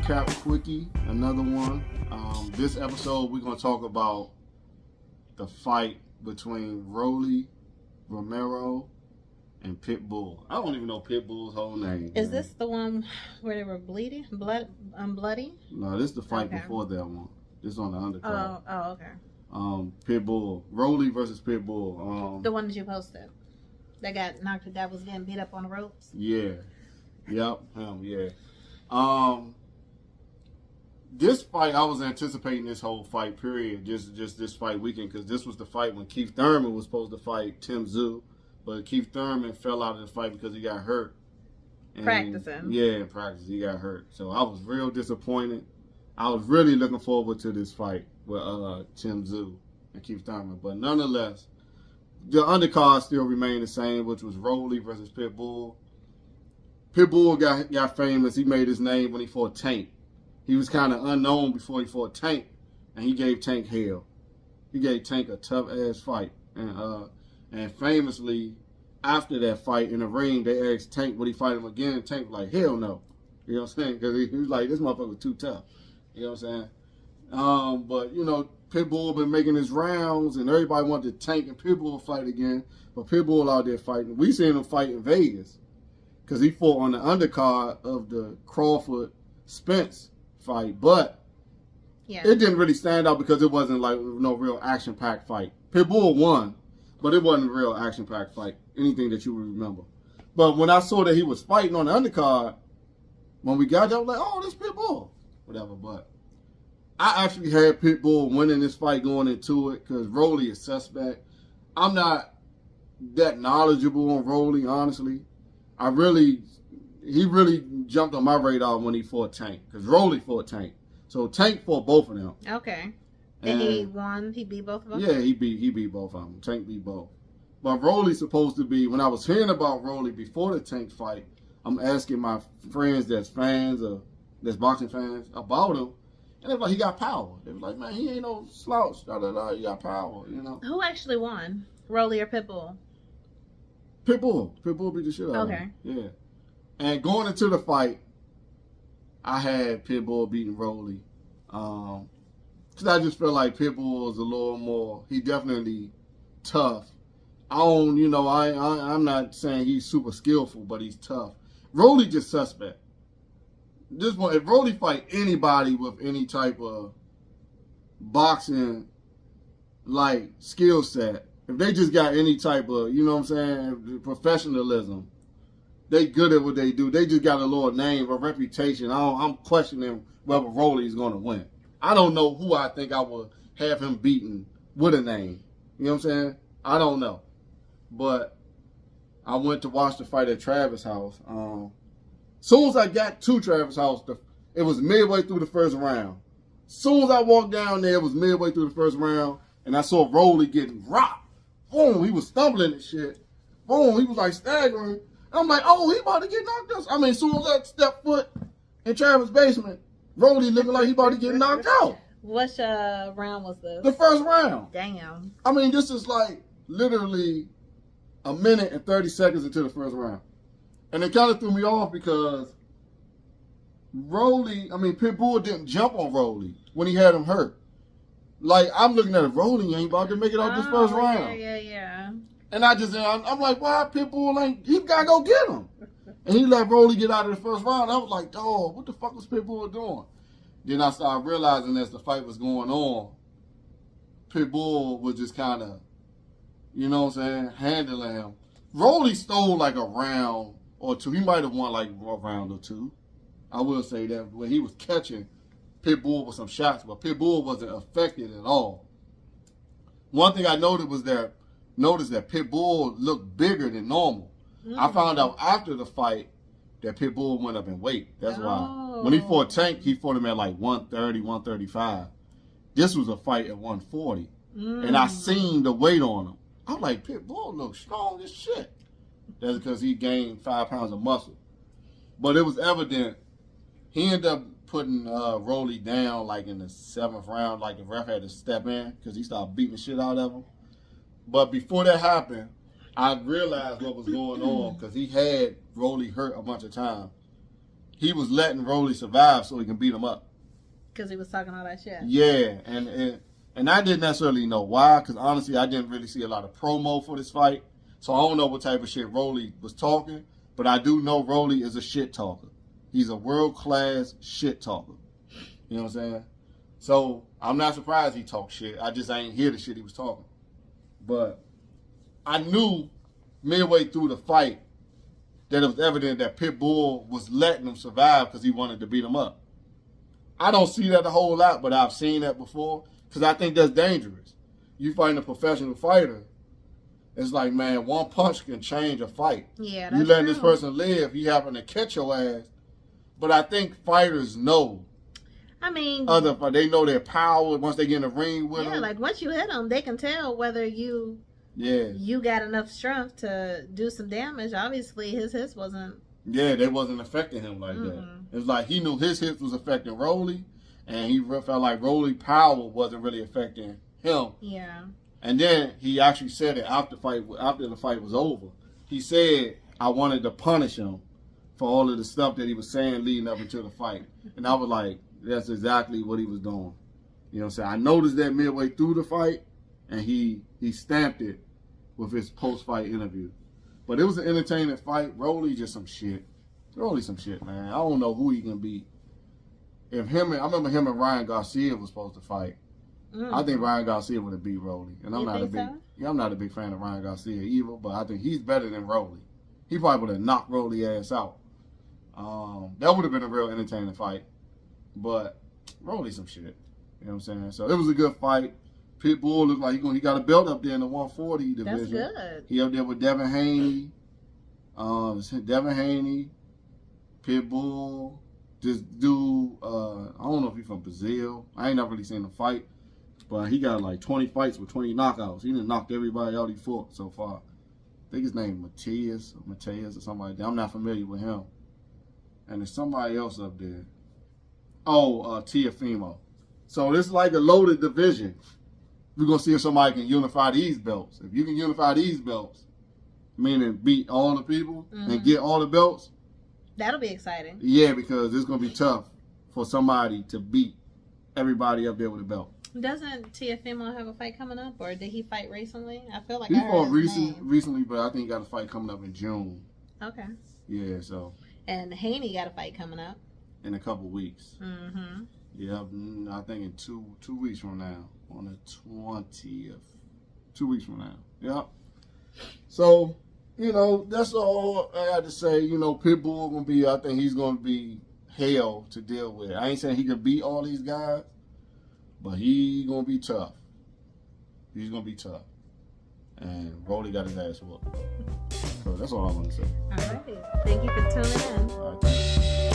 Cap Quickie, another one. This episode, we're going to talk about the fight between Rolly Romero and Pitbull. I don't even know Pitbull's whole name. Is this the one where they were bleeding? Bloody? No, this is the fight before that one. This is on the undercard. Oh, okay. Pitbull. Rolly versus Pitbull. The one that you posted. That got knocked, that was getting beat up on the ropes? Yeah. Yep, him, yeah. This fight, I was anticipating this whole fight period, just this fight weekend, because this was the fight when Keith Thurman was supposed to fight Tim Tszyu, but Keith Thurman fell out of the fight because he got hurt. Practicing. Yeah, in practice, he got hurt. So I was real disappointed. I was really looking forward to this fight with Tim Tszyu and Keith Thurman, but nonetheless, the undercard still remained the same, which was Rolly versus Pitbull. Pitbull got famous. He made his name when he fought Tank. He was kind of unknown before he fought Tank, and he gave Tank hell. He gave Tank a tough-ass fight. And famously, after that fight in the ring, they asked Tank, would he fight him again? Tank was like, hell no. You know what I'm saying? Because he was like, this motherfucker too tough. You know what I'm saying? But, you know, Pitbull been making his rounds, and everybody wanted Tank and Pitbull fight again. But Pitbull out there fighting. We seen him fight in Vegas because he fought on the undercard of the Crawford-Spence fight, but it didn't really stand out because it wasn't like no real action-packed fight. Pitbull won, but it wasn't a real action-packed fight, anything that you would remember. But when I saw that he was fighting on the undercard, when we got there, I was like, oh, this Pitbull. Whatever, but I actually had Pitbull winning this fight going into it because Rolly is suspect. I'm not that knowledgeable on Rolly, honestly. He really jumped on my radar when he fought Tank, because Rolly fought Tank. So Tank fought both of them. Okay. And he won? He beat both of them? Yeah, he beat both of them. Tank beat both. But Rolly's supposed to be, when I was hearing about Rolly before the Tank fight, I'm asking my friends that's boxing fans about him, and they were like, he got power. They was like, man, he ain't no slouch. He got power, you know. Who actually won? Rolly or Pitbull? Pitbull. Pitbull beat the shit out of him. Yeah. And going into the fight, I had Pitbull beating Rolly. Because I just feel like Pitbull is a little more, he definitely tough. I'm not saying he's super skillful, but he's tough. Rolly just suspect. If Rolly fight anybody with any type of boxing, like, skill set, if they just got any type of, you know what I'm saying, professionalism, they good at what they do. They just got a little name, a reputation. I'm questioning whether Rolly's going to win. I don't know who I think I would have him beaten with a name. You know what I'm saying? I don't know. But I went to watch the fight at Travis' house. Soon as I got to Travis' house, it was midway through the first round. Soon as I walked down there, it was midway through the first round, and I saw Rolly getting rocked. Boom, he was stumbling and shit. Boom, he was like staggering. I'm like, oh, he about to get knocked out. I mean, as soon as I stepped foot in Travis' basement, Rolly looking like he about to get knocked out. What round was this? The first round. Damn. I mean, this is like literally a minute and 30 seconds into the first round. And it kind of threw me off because Pitbull didn't jump on Rolly when he had him hurt. Like, I'm looking at it, Rolly ain't about to make it out this first round. Yeah. And I'm like, why Pitbull he gotta go get him. And he let Rolly get out of the first round. I was like, dog, what the fuck was Pitbull doing? Then I started realizing as the fight was going on, Pitbull was just kind of, you know what I'm saying, handling him. Rolly stole like a round or two. He might have won like a round or two. I will say that when he was catching Pitbull with some shots, but Pitbull wasn't affected at all. One thing I noticed that Pitbull looked bigger than normal. I found out after the fight that Pitbull went up in weight. That's why. When he fought Tank, he fought him at like 130, 135. This was a fight at 140. And I seen the weight on him. I'm like, Pitbull looks strong as shit. That's because he gained 5 pounds of muscle. But it was evident he ended up putting Rolly down like in the 7th round, like the ref had to step in because he started beating the shit out of him. But before that happened, I realized what was going on because he had Rolly hurt a bunch of times. he was letting Rolly survive so he can beat him up. Because he was talking all that shit. Yeah, and I didn't necessarily know why, because honestly, I didn't really see a lot of promo for this fight. So I don't know what type of shit Rolly was talking, but I do know Rolly is a shit talker. He's a world-class shit talker. You know what I'm saying? So I'm not surprised he talked shit. I just ain't hear the shit he was talking. But I knew midway through the fight that it was evident that Pitbull was letting him survive because he wanted to beat him up. I don't see that a whole lot, but I've seen that before because I think that's dangerous. You fighting a professional fighter, it's like, man, one punch can change a fight. Yeah, that's you letting true. this person live, he happen to catch your ass. But I think fighters know. I mean, they know their power once they get in the ring with them. Yeah, like once you hit them, they can tell whether you got enough strength to do some damage. Obviously, his hits wasn't. Yeah, they wasn't affecting him like that. It's like he knew his hits was affecting Rolly, and he felt like Rolly's power wasn't really affecting him. Yeah. And then he actually said it after the fight was over. He said, I wanted to punish him for all of the stuff that he was saying leading up into the fight. And I was like, that's exactly what he was doing. You know what I'm saying? I noticed that midway through the fight, and he stamped it with his post-fight interview. But it was an entertaining fight. Rolly just some shit. Rolly some shit, man. I don't know who he can beat. I remember him and Ryan Garcia was supposed to fight. I think Ryan Garcia would have beat Rolly. And I'm not a big fan of Ryan Garcia either, but I think he's better than Rolly. He probably would have knocked Rolly ass out. That would have been a real entertaining fight. But Rolly some shit. You know what I'm saying? So it was a good fight. Pitbull looked like he got a belt up there in the 140 division. That's good. He up there with Devin Haney. Pitbull. This dude, I don't know if he's from Brazil. I ain't never really seen him fight. But he got like 20 fights with 20 knockouts. He done knocked everybody out he fought so far. I think his name Mateus or something like that. I'm not familiar with him. And there's somebody else up there. Tiafimo. So this is like a loaded division. We're going to see if somebody can unify these belts. If you can unify these belts, meaning beat all the people and get all the belts. That'll be exciting. Yeah, because it's going to be tough for somebody to beat everybody up there with a belt. Doesn't Tiafimo have a fight coming up, or did he fight recently? I feel like he fought recently, but I think he got a fight coming up in June. Okay. Yeah, so. And Haney got a fight coming up in a couple weeks. Mm-hmm. Yeah, I think in two weeks from now, on the 20th. 2 weeks from now. Yep. So, that's all I got to say. Pitbull gonna be. I think he's gonna be hell to deal with. I ain't saying he can beat all these guys. But he gonna be tough. He's gonna be tough. And Rolly got his ass whooped. So that's all I want to say. All right. Thank you for tuning in. All right, thank you.